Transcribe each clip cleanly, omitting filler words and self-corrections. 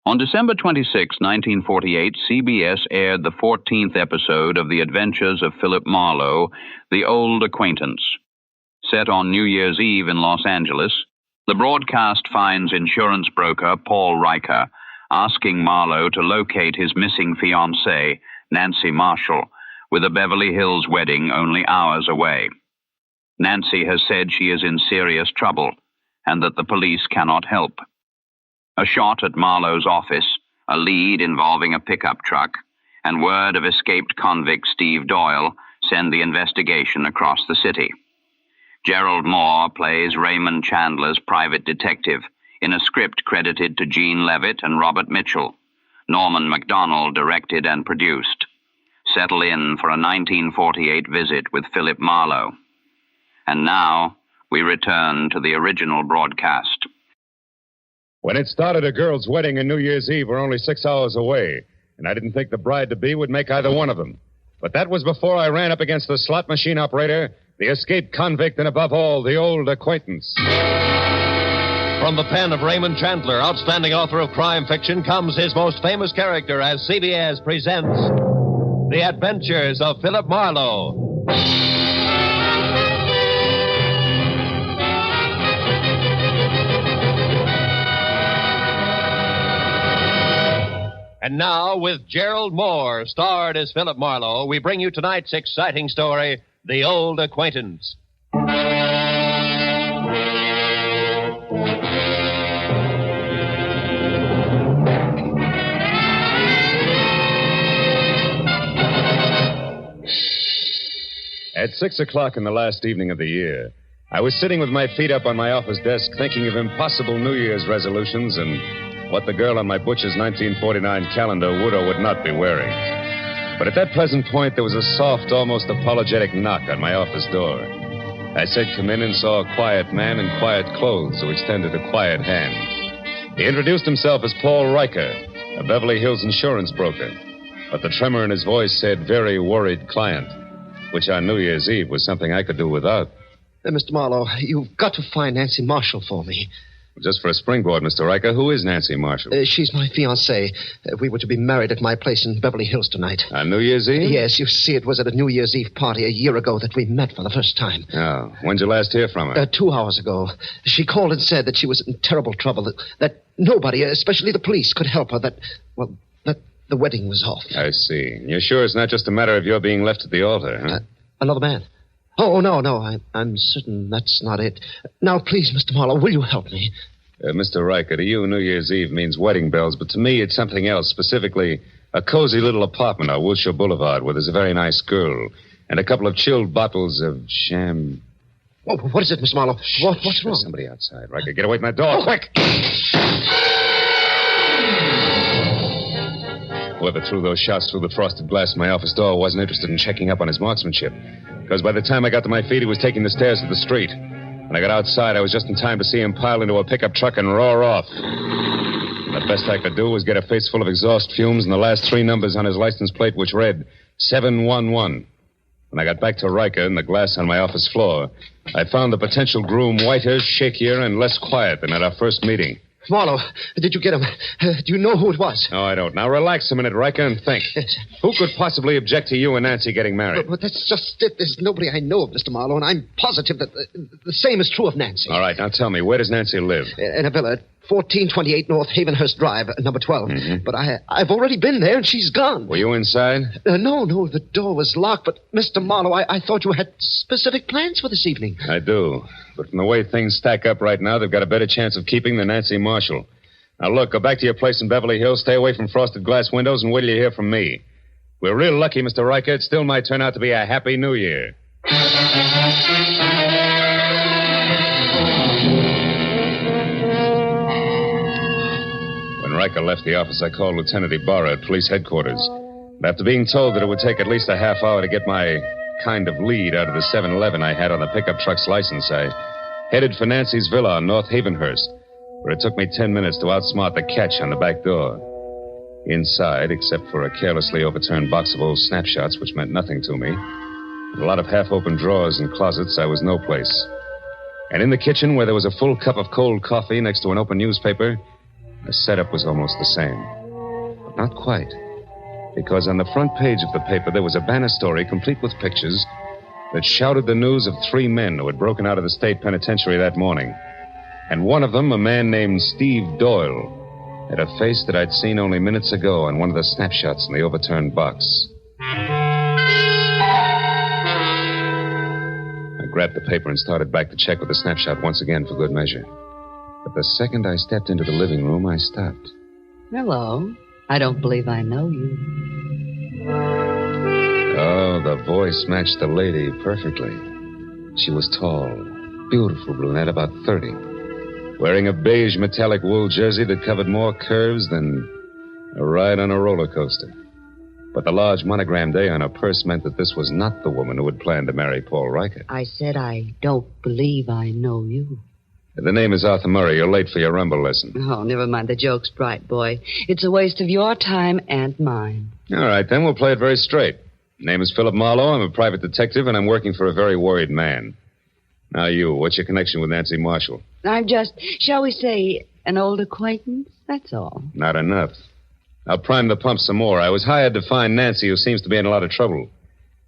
On December 26, 1948, CBS aired the 14th episode of The Adventures of Philip Marlowe, The Old Acquaintance. Set on New Year's Eve in Los Angeles, the broadcast finds insurance broker Paul Riker asking Marlowe to locate his missing fiancée, Nancy Marshall, with a Beverly Hills wedding only hours away. Nancy has said she is in serious trouble and that the police cannot help. A shot at Marlowe's office, a lead involving a pickup truck, and word of escaped convict Steve Doyle send the investigation across the city. Gerald Mohr plays Raymond Chandler's private detective in a script credited to Gene Levitt and Robert Mitchell. Norman Macdonnell directed and produced. Settle in for a 1948 visit with Philip Marlowe. And now, we return to the original broadcast. When it started, a girl's wedding and New Year's Eve were only 6 hours away, and I didn't think the bride-to-be would make either one of them. But that was before I ran up against the slot machine operator, the escaped convict, and above all, the old acquaintance. From the pen of Raymond Chandler, outstanding author of crime fiction, comes his most famous character as CBS presents The Adventures of Philip Marlowe. And now, with Gerald Mohr, starred as Philip Marlowe, we bring you tonight's exciting story, The Old Acquaintance. At 6 o'clock in the last evening of the year, I was sitting with my feet up on my office desk thinking of impossible New Year's resolutions and what the girl on my butcher's 1949 calendar would or would not be wearing. But at that pleasant point, there was a soft, almost apologetic knock on my office door. I said, "Come in," and saw a quiet man in quiet clothes who extended a quiet hand. He introduced himself as Paul Riker, a Beverly Hills insurance broker. But the tremor in his voice said, "Very worried client," which on New Year's Eve was something I could do without. Mr. Marlowe, you've got to find Nancy Marshall for me. Just for a springboard, Mr. Riker, who is Nancy Marshall? She's my fiancée. We were to be married at my place in Beverly Hills tonight. On New Year's Eve? Yes, you see, it was at a New Year's Eve party a year ago that we met for the first time. Oh, when'd you last hear from her? 2 hours ago. She called and said that she was in terrible trouble, that nobody, especially the police, could help her, that the wedding was off. I see. You're sure it's not just a matter of your being left at the altar, huh? Another man? Oh, no, I'm certain that's not it. Now, please, Mr. Marlowe, will you help me? Mr. Riker, to you, New Year's Eve means wedding bells, but to me, it's something else, specifically a cozy little apartment on Wilshire Boulevard where there's a very nice girl and a couple of chilled bottles of sham... Oh, what is it, Mr. Marlowe? What's wrong? There's somebody outside. Riker, get away from that door, quick! Whoever threw those shots through the frosted glass of my office door wasn't interested in checking up on his marksmanship, because by the time I got to my feet, he was taking the stairs to the street. When I got outside, I was just in time to see him pile into a pickup truck and roar off. The best I could do was get a face full of exhaust fumes and the last 3 numbers on his license plate, which read 711. When I got back to Riker and the glass on my office floor, I found the potential groom whiter, shakier, and less quiet than at our first meeting. Marlowe, did you get him? Do you know who it was? No, I don't. Now, relax a minute, Riker, and think. Yes. Who could possibly object to you and Nancy getting married? But that's just it. There's nobody I know of, Mr. Marlowe, and I'm positive that the same is true of Nancy. All right, now tell me, where does Nancy live? In a villa at 1428 North Havenhurst Drive, number 12. Mm-hmm. But I've already been there, and she's gone. Were you inside? No, the door was locked. But, Mr. Marlowe, I thought you had specific plans for this evening. I do. But from the way things stack up right now, they've got a better chance of keeping than Nancy Marshall. Now, look, go back to your place in Beverly Hills, stay away from frosted glass windows, and wait till you hear from me. We're real lucky, Mr. Riker. It still might turn out to be a happy New Year. When Riker left the office, I called Lieutenant Ybarra at police headquarters. And after being told that it would take at least a half hour to get my kind of lead out of the 7-Eleven I had on the pickup truck's license, I headed for Nancy's villa on North Havenhurst, where it took me 10 minutes to outsmart the catch on the back door. Inside, except for a carelessly overturned box of old snapshots, which meant nothing to me, and a lot of half-open drawers and closets, I was no place. And in the kitchen, where there was a full cup of cold coffee next to an open newspaper, The setup was almost the same. But not quite. Because on the front page of the paper, there was a banner story complete with pictures that shouted the news of 3 men who had broken out of the state penitentiary that morning. And one of them, a man named Steve Doyle, had a face that I'd seen only minutes ago on one of the snapshots in the overturned box. I grabbed the paper and started back to check with the snapshot once again for good measure. But the second I stepped into the living room, I stopped. Hello. I don't believe I know you. Oh, the voice matched the lady perfectly. She was tall, beautiful brunette, about 30, wearing a beige metallic wool jersey that covered more curves than a ride on a roller coaster. But the large monogrammed A on her purse meant that this was not the woman who had planned to marry Paul Riker. I said I don't believe I know you. The name is Arthur Murray. You're late for your rumble lesson. Oh, never mind the jokes, bright boy. It's a waste of your time and mine. All right, then we'll play it very straight. Name is Philip Marlowe. I'm a private detective, and I'm working for a very worried man. Now you, what's your connection with Nancy Marshall? I'm just, shall we say, an old acquaintance? That's all. Not enough. I'll prime the pump some more. I was hired to find Nancy, who seems to be in a lot of trouble.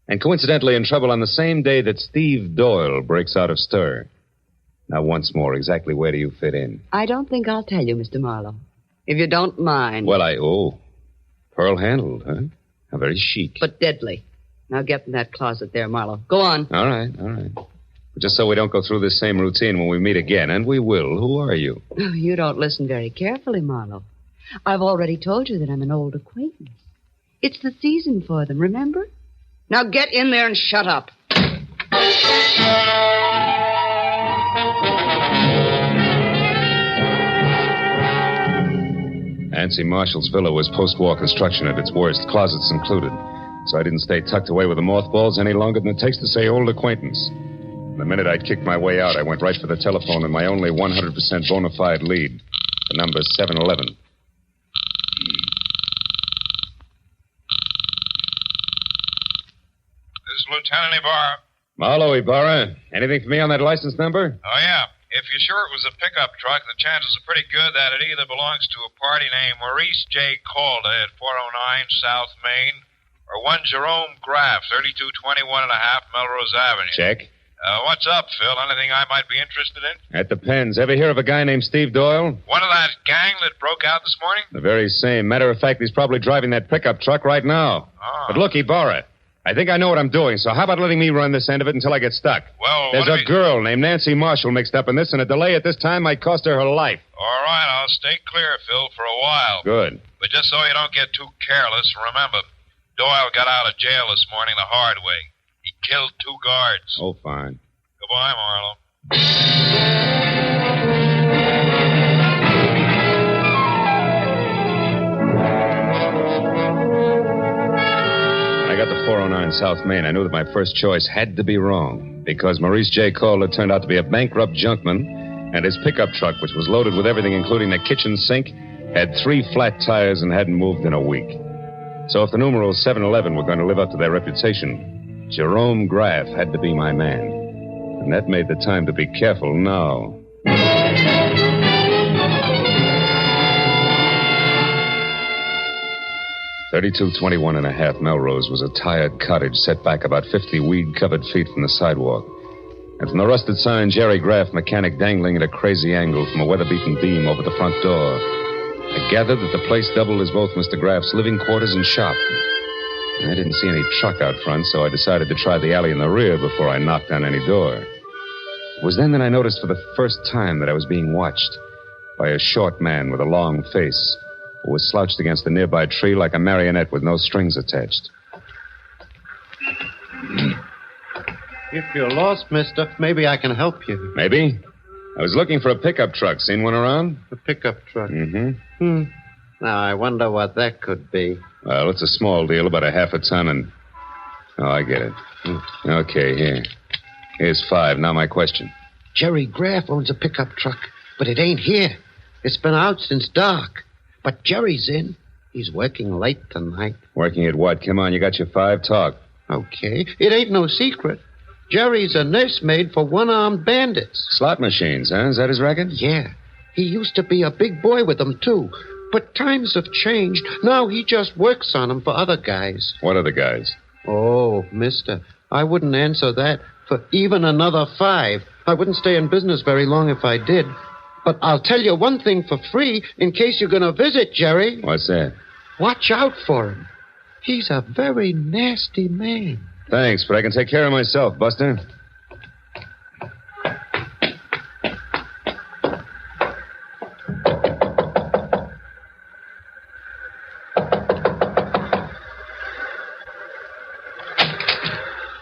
And coincidentally in trouble on the same day that Steve Doyle breaks out of stir. Now, once more, exactly where do you fit in? I don't think I'll tell you, Mr. Marlowe. If you don't mind. Well, pearl-handled, huh? How very chic. But deadly. Now get in that closet there, Marlowe. Go on. All right. Just so we don't go through this same routine when we meet again, and we will. Who are you? Oh, you don't listen very carefully, Marlowe. I've already told you that I'm an old acquaintance. It's the season for them, remember? Now get in there and shut up. Nancy Marshall's villa was post-war construction at its worst, closets included. So I didn't stay tucked away with the mothballs any longer than it takes to say old acquaintance. The minute I'd kicked my way out, I went right for the telephone and my only 100% bona fide lead. The number's 711. This is Lieutenant Ybarra. Marlowe, Ybarra. Anything for me on that license number? Oh, yeah. If you're sure it was a pickup truck, the chances are pretty good that it either belongs to a party named Maurice J. Calder at 409 South Main or one Jerome Graff, 3221 and a half Melrose Avenue. Check. What's up, Phil? Anything I might be interested in? That depends. Ever hear of a guy named Steve Doyle? One of that gang that broke out this morning? The very same. Matter of fact, he's probably driving that pickup truck right now. Oh. But look, Ybarra, I think I know what I'm doing, so how about letting me run this end of it until I get stuck? Well, there's a girl named Nancy Marshall mixed up in this, and a delay at this time might cost her life. All right, I'll stay clear, Phil, for a while. Good. But just so you don't get too careless, remember, Doyle got out of jail this morning the hard way. He killed 2 guards. Oh, fine. Goodbye, Marlowe. When I got to 409 South Main, I knew that my first choice had to be wrong, because Maurice J. Calder turned out to be a bankrupt junkman, and his pickup truck, which was loaded with everything including the kitchen sink, had 3 flat tires and hadn't moved in a week. So if the numerals 711 were going to live up to their reputation, Jerome Graff had to be my man. And that made the time to be careful now. 3221 and a half Melrose was a tired cottage set back about 50 weed-covered feet from the sidewalk. And from the rusted sign, Jerry Graff, mechanic, dangling at a crazy angle from a weather-beaten beam over the front door. I gathered that the place doubled as both Mr. Graff's living quarters and shop. And I didn't see any truck out front, so I decided to try the alley in the rear before I knocked on any door. It was then that I noticed for the first time that I was being watched by a short man with a long face who was slouched against a nearby tree like a marionette with no strings attached. If you're lost, mister, maybe I can help you. Maybe? I was looking for a pickup truck. Seen one around? A pickup truck? Mm-hmm. Now, I wonder what that could be. Well, it's a small deal, about a half a ton, and... Oh, I get it. Okay, here. Here's 5. Now my question. Jerry Graff owns a pickup truck, but it ain't here. It's been out since dark. But Jerry's in. He's working late tonight. Working at what? Come on, you got your 5. Talk. Okay. It ain't no secret. Jerry's a nursemaid for one-armed bandits. Slot machines, huh? Is that his racket? Yeah. He used to be a big boy with them, too. But times have changed. Now he just works on them for other guys. What other guys? Oh, mister, I wouldn't answer that for even another 5. I wouldn't stay in business very long if I did. But I'll tell you one thing for free in case you're going to visit, Jerry. What's that? Watch out for him. He's a very nasty man. Thanks, but I can take care of myself, Buster.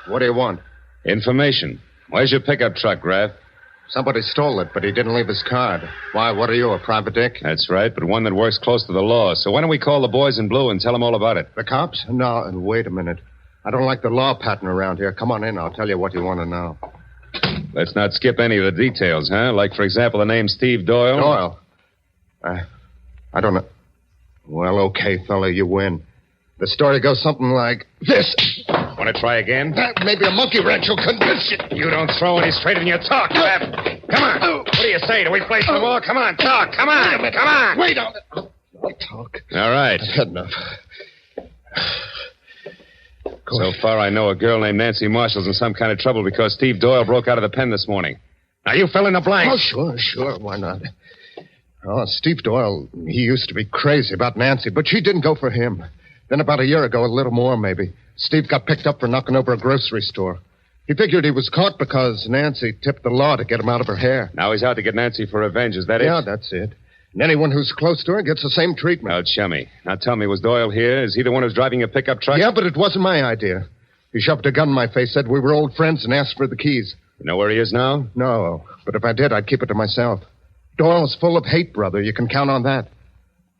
What do you want? Information. Where's your pickup truck, Graff? Somebody stole it, but he didn't leave his card. Why, what are you, a private dick? That's right, but one that works close to the law. So why don't we call the boys in blue and tell them all about it? The cops? No, wait a minute. I don't like the law pattern around here. Come on in, I'll tell you what you want to know. Let's not skip any of the details, huh? Like, for example, the name Steve Doyle? Doyle? I don't know. Well, okay, fella, you win. The story goes something like this. Want to try again? Maybe a monkey wrench will convince you. You don't throw any straight in your talk, Graff. Come on. What do you say? Do we play some more? Come on, talk. Come on. Come on. Wait on it. I'll talk. All right. I've had enough. So far, I know a girl named Nancy Marshall's in some kind of trouble because Steve Doyle broke out of the pen this morning. Now, you fill in the blanks. Oh, sure. Why not? Oh, Steve Doyle, he used to be crazy about Nancy, but she didn't go for him. Then about a year ago, a little more maybe, Steve got picked up for knocking over a grocery store. He figured he was caught because Nancy tipped the law to get him out of her hair. Now he's out to get Nancy for revenge, is that it? Yeah, that's it. And anyone who's close to her gets the same treatment. Oh, chummy. Now tell me, was Doyle here? Is he the one who's driving your pickup truck? Yeah, but it wasn't my idea. He shoved a gun in my face, said we were old friends, and asked for the keys. You know where he is now? No, but if I did, I'd keep it to myself. Doyle's full of hate, brother. You can count on that.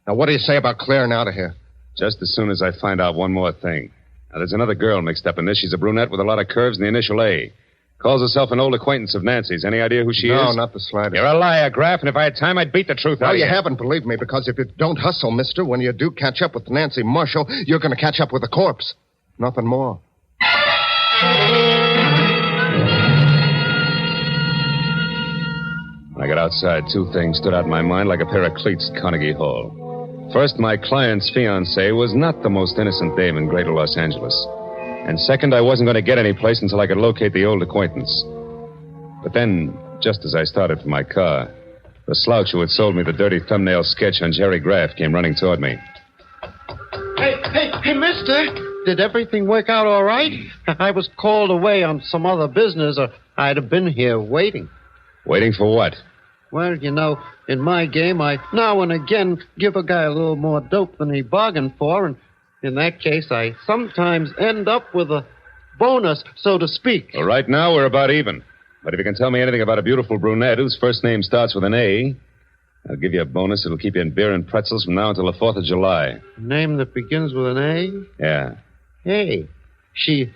Now, what do you say about clearing out of here? Just as soon as I find out one more thing. Now, there's another girl mixed up in this. She's a brunette with a lot of curves and the initial A. Calls herself an old acquaintance of Nancy's. Any idea who she is? No, not the slightest. You're a liar, Graff, and if I had time, I'd beat the truth out of you. Well, you haven't, believe me, because if you don't hustle, mister, when you do catch up with Nancy Marshall, you're going to catch up with a corpse. Nothing more. When I got outside, 2 things stood out in my mind like a pair of cleats at Carnegie Hall. First, my client's fiancée was not the most innocent dame in greater Los Angeles. And second, I wasn't going to get any place until I could locate the old acquaintance. But then, just as I started for my car, the slouch who had sold me the dirty thumbnail sketch on Jerry Graff came running toward me. Hey, mister. Did everything work out all right? I was called away on some other business, or I'd have been here waiting. Waiting for what? Well, you know, in my game, I now and again give a guy a little more dope than he bargained for, and in that case, I sometimes end up with a bonus, so to speak. Well, right now, we're about even. But if you can tell me anything about a beautiful brunette whose first name starts with an A, I'll give you a bonus that'll keep you in beer and pretzels from now until the 4th of July. A name that begins with an A? Yeah. Hey, she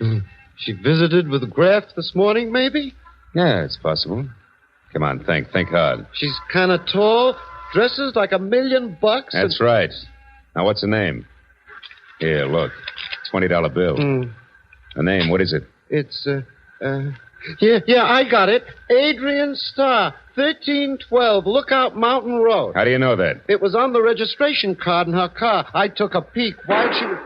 visited with Graff this morning, maybe? Yeah, it's possible. Come on, think hard. She's kind of tall, dresses like $1 million. That's right. Now, what's her name? Here, look. $20 bill. Her name, what is it? It's, yeah, I got it. Adrian Starr, 1312 Lookout Mountain Road. How do you know that? It was on the registration card in her car. I took a peek while she was...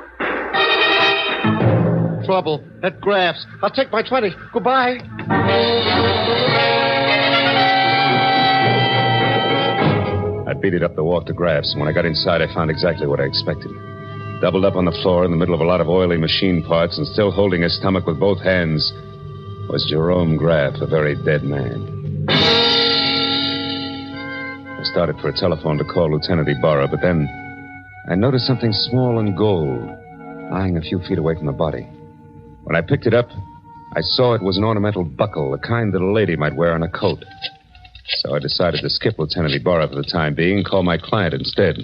Trouble at Graff's. I'll take my 20. Goodbye. I beat it up the walk to Graff's, and when I got inside, I found exactly what I expected. Doubled up on the floor in the middle of a lot of oily machine parts and still holding his stomach with both hands was Jerome Graff, a very dead man. I started for a telephone to call Lieutenant Ybarra, but then I noticed something small and gold lying a few feet away from the body. When I picked it up, I saw it was an ornamental buckle, the kind that a lady might wear on a coat. So I decided to skip Lieutenant Ybarra for the time being and call my client instead.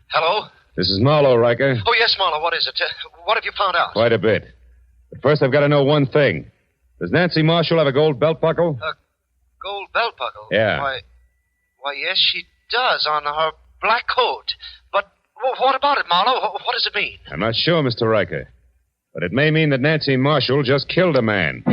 Hello? This is Marlowe, Riker. Oh, yes, Marlowe. What is it? What have you found out? Quite a bit. But first, I've got to know one thing. Does Nancy Marshall have a gold belt buckle? A gold belt buckle? Yeah. Why, yes, she does on her black coat. But what about it, Marlowe? What does it mean? I'm not sure, Mr. Riker. But it may mean that Nancy Marshall just killed a man.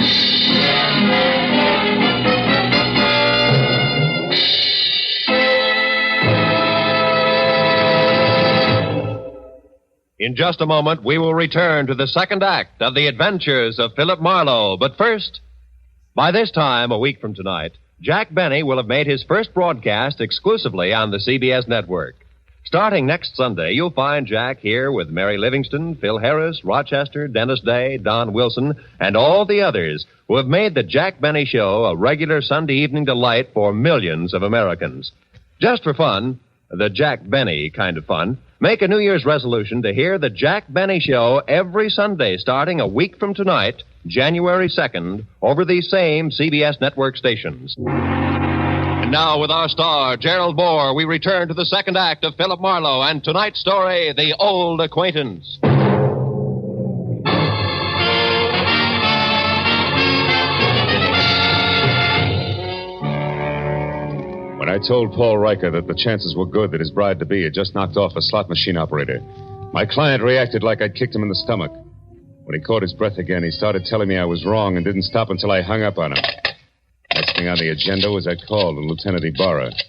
In just a moment, we will return to the second act of The Adventures of Philip Marlowe. But first, by this time, a week from tonight, Jack Benny will have made his first broadcast exclusively on the CBS network. Starting next Sunday, you'll find Jack here with Mary Livingston, Phil Harris, Rochester, Dennis Day, Don Wilson, and all the others who have made the Jack Benny Show a regular Sunday evening delight for millions of Americans. Just for fun, the Jack Benny kind of fun, make a New Year's resolution to hear the Jack Benny Show every Sunday starting a week from tonight, January 2nd, over these same CBS network stations. And now, with our star, Gerald Mohr, we return to the second act of Philip Marlowe and tonight's story, The Old Acquaintance. When I told Paul Riker that the chances were good that his bride-to-be had just knocked off a slot machine operator, my client reacted like I'd kicked him in the stomach. When he caught his breath again, he started telling me I was wrong and didn't stop until I hung up on him. Next thing on the agenda was I called on Lieutenant Ybarra. Lieutenant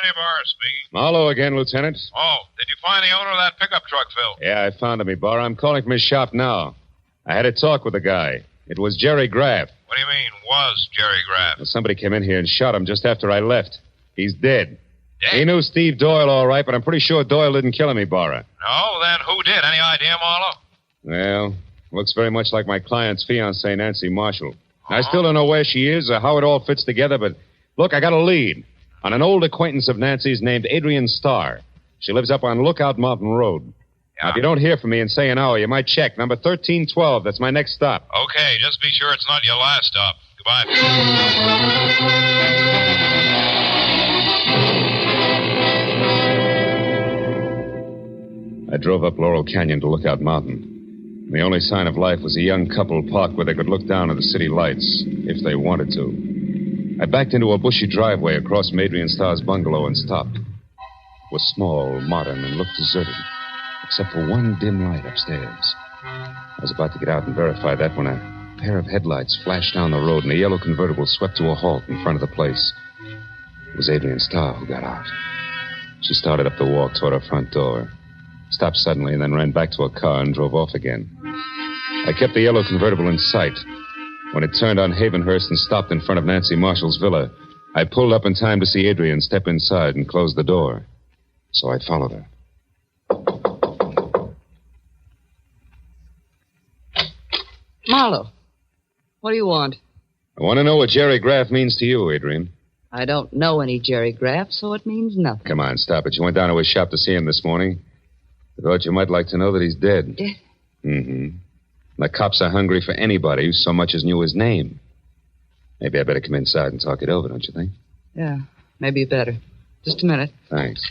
Ybarra speaking. Marlowe again, Lieutenant. Oh, did you find the owner of that pickup truck, Phil? Yeah, I found him, Ybarra. I'm calling from his shop now. I had a talk with the guy. It was Jerry Graff. What do you mean, was Jerry Graff? Well, somebody came in here and shot him just after I left. He's dead. Dead? He knew Steve Doyle all right, but I'm pretty sure Doyle didn't kill him, Ybarra. No, then who did? Any idea, Marlowe? Well, looks very much like my client's fiancée, Nancy Marshall. I still don't know where she is or how it all fits together, but look, I got a lead on an old acquaintance of Nancy's named Adrian Starr. She lives up on Lookout Mountain Road. Yeah. Now, if you don't hear from me in, say, an hour, you might check. Number 1312, that's my next stop. Okay, just be sure it's not your last stop. Goodbye. I drove up Laurel Canyon to Lookout Mountain. The only sign of life was a young couple parked where they could look down at the city lights, if they wanted to. I backed into a bushy driveway across from Adrian Starr's bungalow and stopped. It was small, modern, and looked deserted, except for one dim light upstairs. I was about to get out and verify that when a pair of headlights flashed down the road and a yellow convertible swept to a halt in front of the place. It was Adrian Starr who got out. She started up the walk toward her front door, stopped suddenly, and then ran back to her car and drove off again. I kept the yellow convertible in sight. When it turned on Havenhurst and stopped in front of Nancy Marshall's villa, I pulled up in time to see Adrian step inside and close the door. So I followed her. Marlowe, what do you want? I want to know what Jerry Graff means to you, Adrian. I don't know any Jerry Graff, so it means nothing. Come on, stop it. You went down to his shop to see him this morning. I thought you might like to know that he's dead. Dead? Mm-hmm. The cops are hungry for anybody who so much as knew his name. Maybe I better come inside and talk it over, don't you think? Yeah, maybe better. Just a minute. Thanks.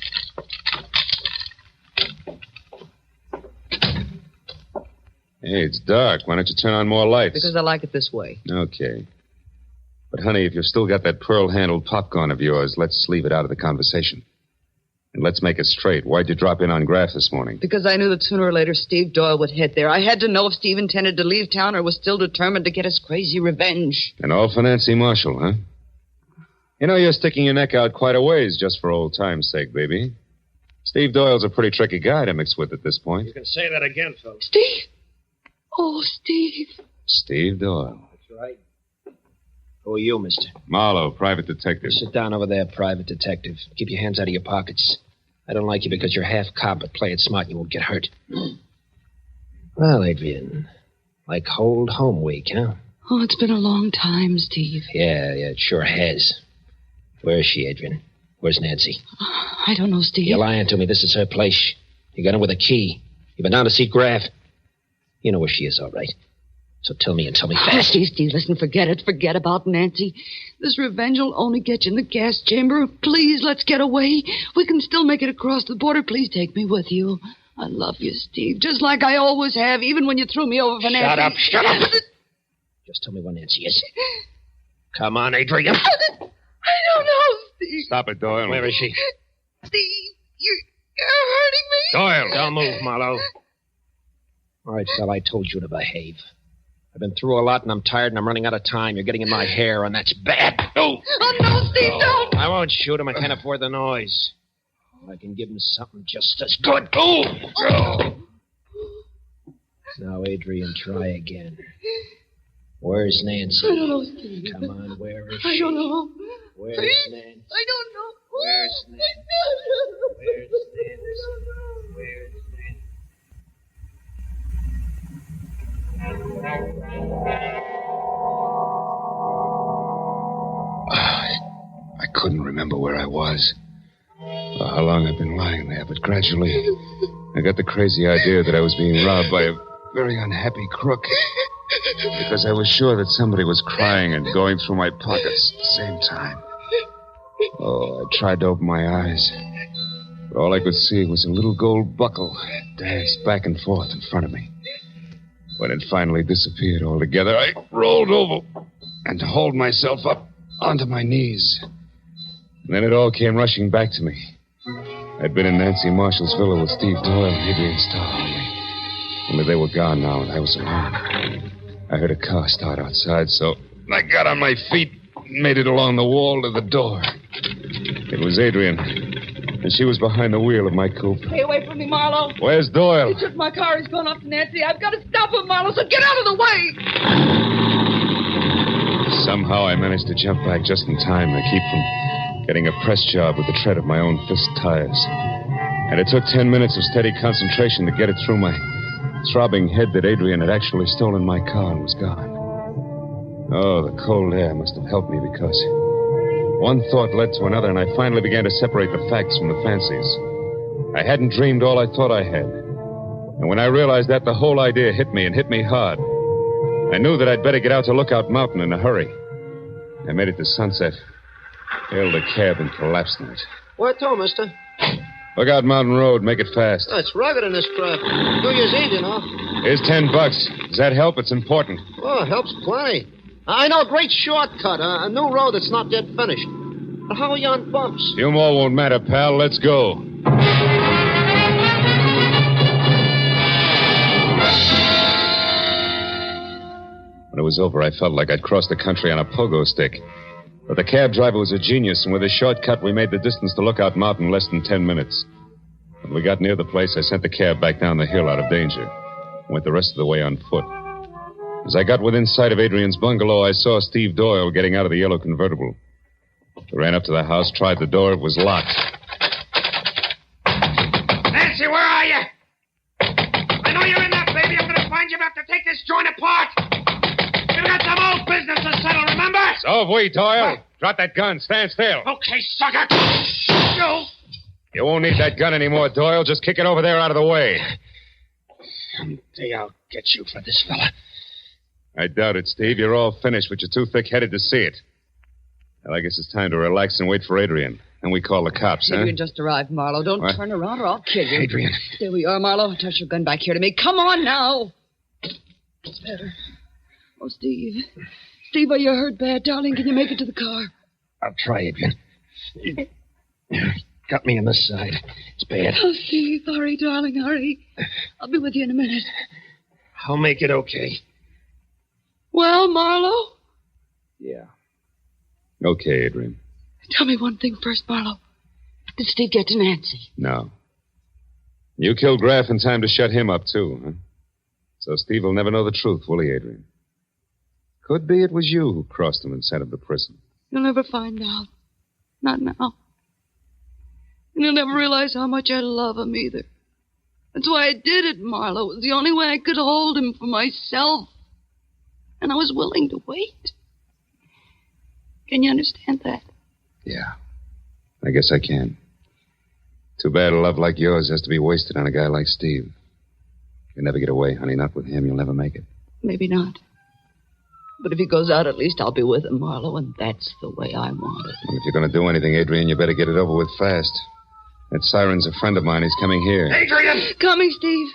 Hey, it's dark. Why don't you turn on more lights? Because I like it this way. Okay. But, honey, if you've still got that pearl-handled popcorn of yours, let's leave it out of the conversation. And let's make it straight. Why'd you drop in on Graff this morning? Because I knew that sooner or later Steve Doyle would head there. I had to know if Steve intended to leave town or was still determined to get his crazy revenge. And all for Nancy Marshall, huh? You know, you're sticking your neck out quite a ways just for old time's sake, baby. Steve Doyle's a pretty tricky guy to mix with at this point. You can say that again, Phil. Steve? Oh, Steve. Steve Doyle. That's right. Who are you, mister? Marlowe, private detective. Sit down over there, private detective. Keep your hands out of your pockets. I don't like you because you're half cop, but play it smart and you won't get hurt. Well, Adrian, like old home week, huh? Oh, it's been a long time, Steve. Yeah, it sure has. Where is she, Adrian? Where's Nancy? I don't know, Steve. You're lying to me. This is her place. You got in with a key. You've been down to see Graff. You know where she is, all right. So tell me and tell me fast. Oh, Steve, listen, forget it. Forget about Nancy. This revenge will only get you in the gas chamber. Please, let's get away. We can still make it across the border. Please take me with you. I love you, Steve, just like I always have, even when you threw me over for Nancy. Shut up. Just tell me where Nancy is. Come on, Adrian. I don't know, Steve. Stop it, Doyle. Where is she? Steve, you're hurting me. Doyle. Don't move, Marlowe. All right, Phil, I told you to behave. I've been through a lot, and I'm tired, and I'm running out of time. You're getting in my hair, and that's bad. Oh, no, Steve, don't! I won't shoot him. I can't afford the noise. I can give him something just as good. Oh! Now, Adrian, try again. Where's Nancy? I don't know, Steve. Come on, where is she? I don't know. Where's Steve? Nancy? I don't know. Where's Nancy? Where's Nancy? Where's I couldn't remember where I was or how long I'd been lying there, but gradually I got the crazy idea that I was being robbed by a very unhappy crook because I was sure that somebody was crying and going through my pockets at the same time. Oh, I tried to open my eyes, but all I could see was a little gold buckle danced back and forth in front of me. When it finally disappeared altogether, I rolled over and hauled myself up onto my knees. And then it all came rushing back to me. I'd been in Nancy Marshall's villa with Steve Doyle and Adrian Starr. Only they were gone now, and I was alone. I heard a car start outside, so I got on my feet and made it along the wall to the door. It was Adrian, and she was behind the wheel of my coupe. Stay away from me, Marlowe. Where's Doyle? He took my car. He's going off to Nancy. I've got to stop him, Marlowe, so get out of the way. Somehow I managed to jump back just in time to keep from getting a press job with the tread of my own fist tires. And it took 10 minutes of steady concentration to get it through my throbbing head that Adrian had actually stolen my car and was gone. Oh, the cold air must have helped me because one thought led to another, and I finally began to separate the facts from the fancies. I hadn't dreamed all I thought I had. And when I realized that, the whole idea hit me, and hit me hard. I knew that I'd better get out to Lookout Mountain in a hurry. I made it to Sunset, hailed a cab, and collapsed in it. Where to, mister? Lookout Mountain Road. Make it fast. Oh, it's rugged in this traffic. New Year's Eve, you know. Here's $10. Does that help? It's important. Oh, it helps plenty. I know a great shortcut, a new road that's not yet finished. But how are you on bumps? Few more won't matter, pal. Let's go. When it was over, I felt like I'd crossed the country on a pogo stick. But the cab driver was a genius, and with a shortcut, we made the distance to Lookout Mountain in less than 10 minutes. When we got near the place, I sent the cab back down the hill out of danger. Went the rest of the way on foot. As I got within sight of Adrian's bungalow, I saw Steve Doyle getting out of the yellow convertible. I ran up to the house, tried the door. It was locked. Nancy, where are you? I know you're in there, baby. I'm going to find you. I have to take this joint apart. We've got some old business to settle, remember? So have we, Doyle. Drop that gun. Stand still. Okay, sucker. You won't need that gun anymore, Doyle. Just kick it over there out of the way. Someday I'll get you for this fella. I doubt it, Steve. You're all finished, but you're too thick-headed to see it. Well, I guess it's time to relax and wait for Adrian. And we call the cops, huh? Adrian just arrived, Marlowe. Don't What? turn around or I'll kill you. Adrian. There we are, Marlowe. Toss your gun back here to me. Come on now. It's better. Oh, Steve. Steve, are you hurt bad, darling? Can you make it to the car? I'll try, Adrian. Got me on the side. It's bad. Oh, Steve, hurry, darling, hurry. I'll be with you in a minute. I'll make it okay. Well, Marlowe? Yeah. Okay, Adrian. Tell me one thing first, Marlowe. Did Steve get to Nancy? No. You killed Graff in time to shut him up, too, huh? So Steve will never know the truth, will he, Adrian? Could be it was you who crossed him and sent him to prison. You'll never find out. Not now. And you'll never realize how much I love him either. That's why I did it, Marlowe. It was the only way I could hold him for myself. And I was willing to wait. Can you understand that? Yeah. I guess I can. Too bad a love like yours has to be wasted on a guy like Steve. You'll never get away, honey. Not with him. You'll never make it. Maybe not. But if he goes out, at least I'll be with him, Marlowe, and that's the way I want it. And if you're going to do anything, Adrian, you better get it over with fast. That siren's a friend of mine. He's coming here. Adrian! Coming, Steve.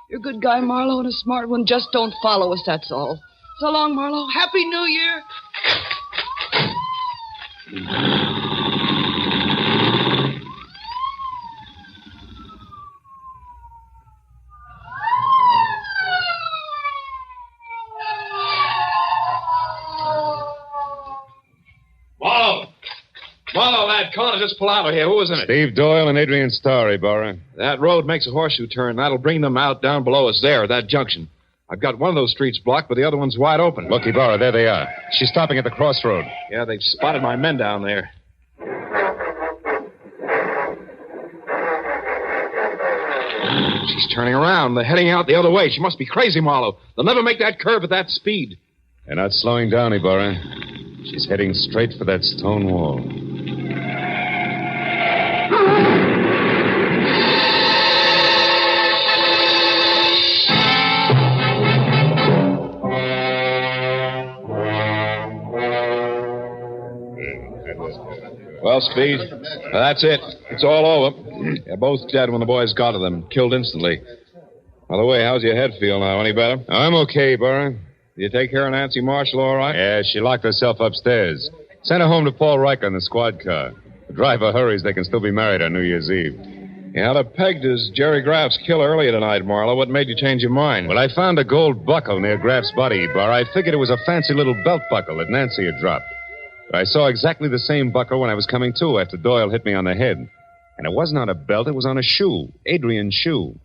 You're a good guy, Marlowe, and a smart one. Just don't follow us, that's all. So long, Marlowe. Happy New Year. Marlowe, that car just pull out of here. Who was in it? Steve Doyle and Adrian Starr, Ybarra. That road makes a horseshoe turn. That'll bring them out down below us there, that junction. I've got one of those streets blocked, but the other one's wide open. Look, Ybarra, there they are. She's stopping at the crossroad. Yeah, they've spotted my men down there. She's turning around. They're heading out the other way. She must be crazy, Marlowe. They'll never make that curve at that speed. They're not slowing down, Ybarra. She's heading straight for that stone wall. Well, Speed, that's it. It's all over. They're both dead when the boys got to them. Killed instantly. By the way, how's your head feel now? Any better? I'm okay, Ybarra. Did you take care of Nancy Marshall all right? Yeah, she locked herself upstairs. Sent her home to Paul Riker in the squad car. The driver hurries, they can still be married on New Year's Eve. You had her pegged as Jerry Graff's killer earlier tonight, Marlowe. What made you change your mind? Well, I found a gold buckle near Graff's body, Ybarra. I figured it was a fancy little belt buckle that Nancy had dropped. But I saw exactly the same buckle when I was coming to after Doyle hit me on the head. And it wasn't on a belt, it was on a shoe. Adrian's shoe.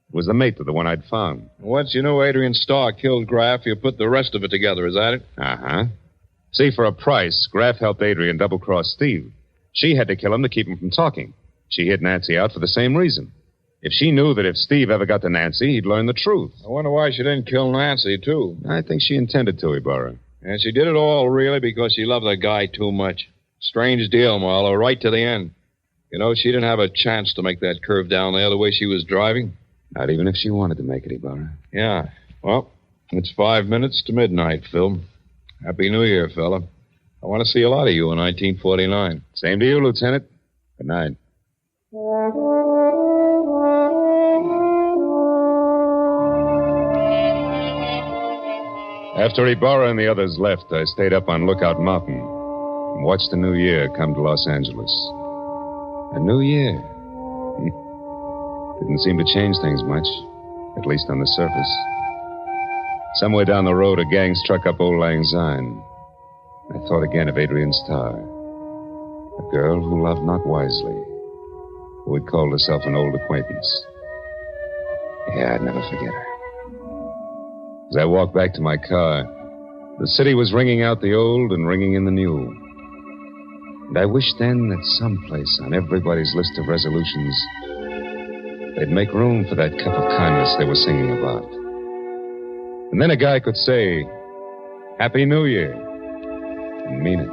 It was the mate to the one I'd found. Once you knew Adrian Starr killed Graff, you put the rest of it together, is that it? Uh-huh. See, for a price, Graff helped Adrian double-cross Steve. She had to kill him to keep him from talking. She hid Nancy out for the same reason. If she knew that if Steve ever got to Nancy, he'd learn the truth. I wonder why she didn't kill Nancy, too. I think she intended to, Ybarra. And she did it all, really, because she loved the guy too much. Strange deal, Marlowe, right to the end. You know, she didn't have a chance to make that curve down there the way she was driving. Not even if she wanted to make it, Ybarra. Yeah. Well, it's 5 minutes to midnight, Phil. Happy New Year, fella. I want to see a lot of you in 1949. Same to you, Lieutenant. Good night. After Ybarra and the others left, I stayed up on Lookout Mountain and watched the new year come to Los Angeles. A new year. Didn't seem to change things much, at least on the surface. Somewhere down the road, a gang struck up Old Lang Syne. I thought again of Adrian Starr, a girl who loved not wisely, who had called herself an old acquaintance. Yeah, I'd never forget her. As I walked back to my car, the city was ringing out the old and ringing in the new. And I wished then that someplace on everybody's list of resolutions, they'd make room for that cup of kindness they were singing about. And then a guy could say, Happy New Year, and mean it.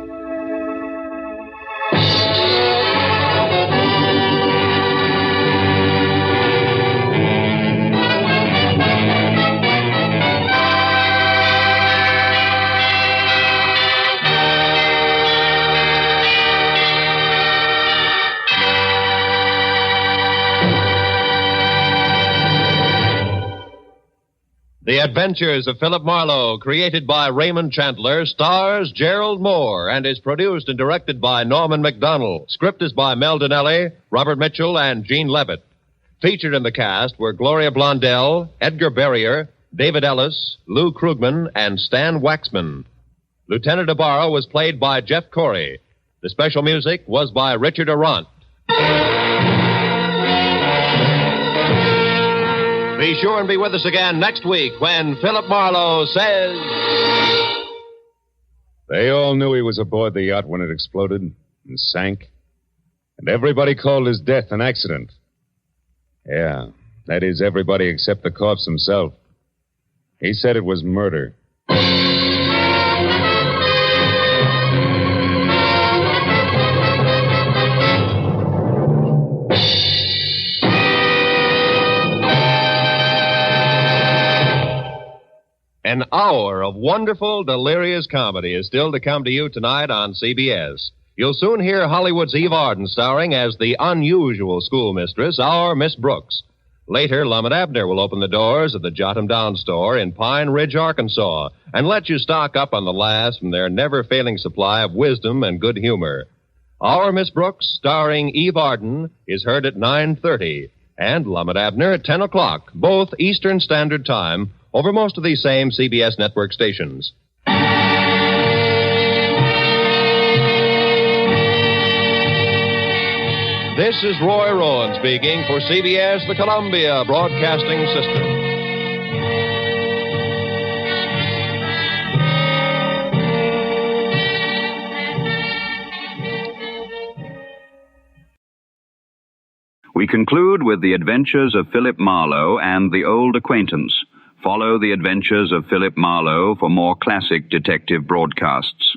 The Adventures of Philip Marlowe, created by Raymond Chandler, stars Gerald Mohr, and is produced and directed by Norman Macdonnell. Script is by Mel Donnelly, Robert Mitchell, and Gene Levitt. Featured in the cast were Gloria Blondell, Edgar Barrier, David Ellis, Lou Krugman, and Stan Waxman. Lieutenant Ybarra was played by Jeff Corey. The special music was by Richard Arant. Be sure and be with us again next week when Philip Marlowe says... They all knew he was aboard the yacht when it exploded and sank. And everybody called his death an accident. Yeah, that is everybody except the corpse himself. He said it was murder. An hour of wonderful, delirious comedy is still to come to you tonight on CBS. You'll soon hear Hollywood's Eve Arden starring as the unusual schoolmistress, our Miss Brooks. Later, Lum and Abner will open the doors of the Jot 'em Down store in Pine Ridge, Arkansas, and let you stock up on the last from their never-failing supply of wisdom and good humor. Our Miss Brooks, starring Eve Arden, is heard at 9:30, and Lum and Abner at 10 o'clock, both Eastern Standard Time, over most of these same CBS network stations. This is Roy Rowan speaking for CBS, the Columbia Broadcasting System. We conclude with The Adventures of Philip Marlowe and The Old Acquaintance. Follow The Adventures of Philip Marlowe for more classic detective broadcasts.